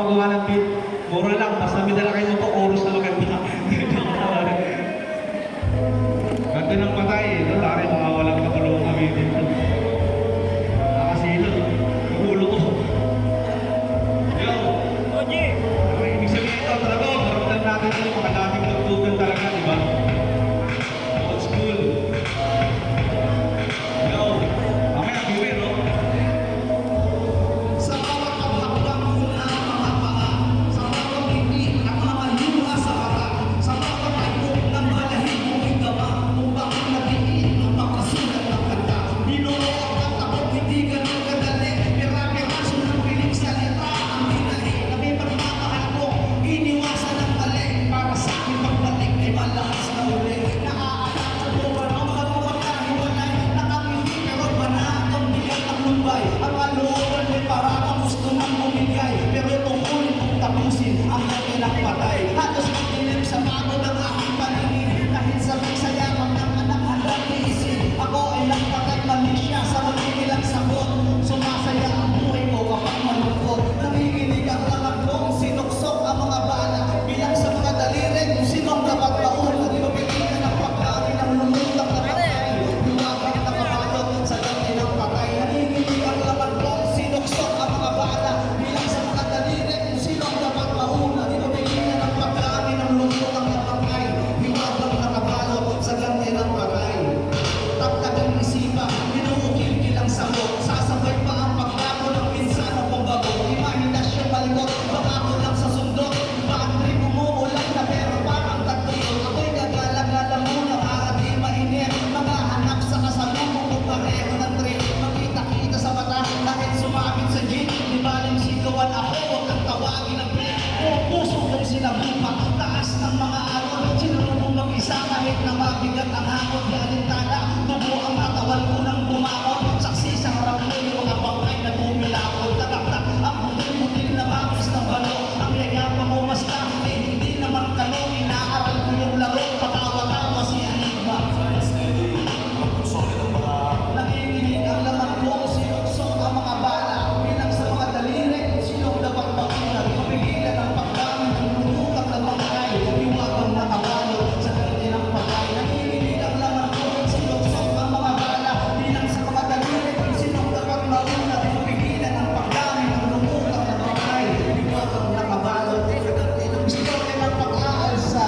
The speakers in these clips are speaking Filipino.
gumagawa ng beat. Mura lang, basta may dala kayo ito, chorus na maganda. Ganda ng patay eh. Tari mga walang katulong kami dito. Nakasilo. Ulo ko. Yo! Oji! Ang ibig sabihin ito talaga, maramdaman natin ito, mga dating nagtugan talaga, di ba? Old school. Yo! Mamaya, viewer, no? Sa bawat paghakbang mula ang mga paa, sa bawat ngiti at mga luha sa mata, sa bawat tayo ng balahibong igawa, kung bakit nabiin ang makasulat ng kanta. Binuo ang takot, hindi ganun kadali, pira-piraso ng piling salita ang hinali, na may pagmamahal ko, iniwasan ng mali, para sa akin pagbalik ay malakas na uli. Naaalala sa buwan ang mga magkahiwalay, nakangiti pero banatang bigat ang lumbay, ang kalooban may parang gusto nang bumigay, pero tungkulin kong tapusin ang kanilang patay. Halos magdilim sa pagod ang aking paningin, dahil sa may sayamang ng anak handang iisin. Ako ay nagpatay mali siya sa magkinilang sagot, sumasaya ang buhay ko kapag malungkot. Nanginginig ang laman kong sinuksok ang mga bala, bilang sa mga daliri kung sinong dapat baon at mapigilan ang pagkain ng lumutang na patay. Luwagin na kabalot sa dami ng patay. Nanginginig ang laman kong sinuksok ang mga bala, bilang sa mga daliri kung sinong dapat baon at mapigilan ang pagkain ng lumutang na patay. Luwagin na kabalot sa dami ng patay. Taktak ang isipan, binuukil kilang sabot, sasabay pa ang pagbago ng pinsan o pambago. Imahinasyon malikot, bangako lang sa sundot, bakit umuulan na pero parang tatuyot. Ako'y gagala-gala muna para di mainit, maghahanap sa kasalubong kung pareho ng trip. Magkita-kita sa mata kahit sumabit sa jeep, di baling sigawan ako, huwag kang tawagin ng break. Kung puso kong sinabupa, taas ng mga alon, sinulong mag-isa kahit na mabigat ang hakot. Alintana, tubo ang katawan ko nang bumakot, saksi sa harap mo yung mga bangkay na bumilakot. Tataktak ang butil-butil na bakis ng balo, ang yayapa mo basta eh hindi naman kalo. Inaaral ko yung laro, patawa-tawa si Anigma. Nanginginig ang laman ko, sinuksok ang mga bala, bilang sa mga daliri kung sinong dapat mauna. Mapigilan ang pagdami ng lumutang na bangkay, iwagang nakabalo sa dati ng patay. Nanginginig ang laman ko, sinuksok ang mga bala, bilang sa mga daliri kung sinong dapat mauna. Mapigilan ang pagdami ng lumutang na bangkay, iwagang nakabalo sa dati ng istorya ng pag-aalsa.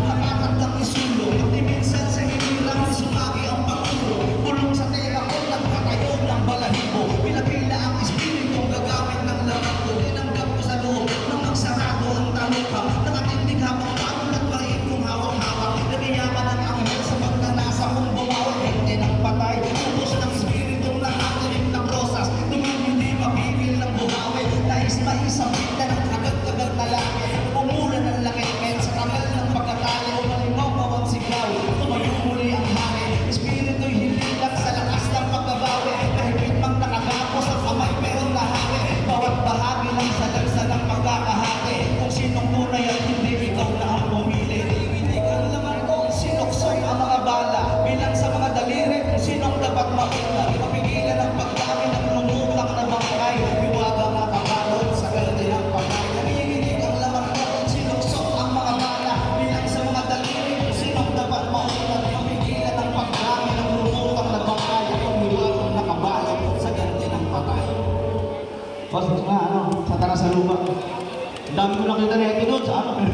Nakakatang isulong, pati minsan sa hirang sumagi ang pag-ulo. Pulong sa tela ko, nagpatayo ng balahibo. Pinapila ang espiritu, gagamit ng laman ko. Tinanggap ko sa loob nang magsarado ang talukha. Nakatindig habang pagod at mariin kong hawak-hawak. Nagayaman ang anghel sa pagkanasa kong bumawal. Hindi ng patay, ubos ng espiritu na katulik ng rosas. Tumang hindi mapigil ng buhawi. Nais maisabit na ng agad-agad na laki. Umulan ng laki, kahit sa tagal ng pagkatali. Umalimaw bawang sigaw, tumayo muli ang hangin. Espiritu'y hililang sa lakas ng pagbabawi. Kahit mang nakagapos ang kamay pero lahat. Bawat bahagi ng salagsa ng pagkakahati. Kung sinong tunay at hindi, ikaw na ang pumili. Nanginginig ang laman ko, sinuksok ang mga bala, bilang sa mga daliri kung sinong dapat mauna. Mapigilan ang pagdami ng lumutang na bangkay, iwagang nakabalot sa galde ng patay. Nanginginig ang laman ko, sinuksok ang mga bala, bilang sa mga daliri kung sinong dapat mauna. Mapigilan ang pagdami ng lumutang na bangkay, iwagang nakabalot sa galde ng patay. Boss, nga, ano, sa Tara sa Luma. Ang dami ko nakita na doon sa ano.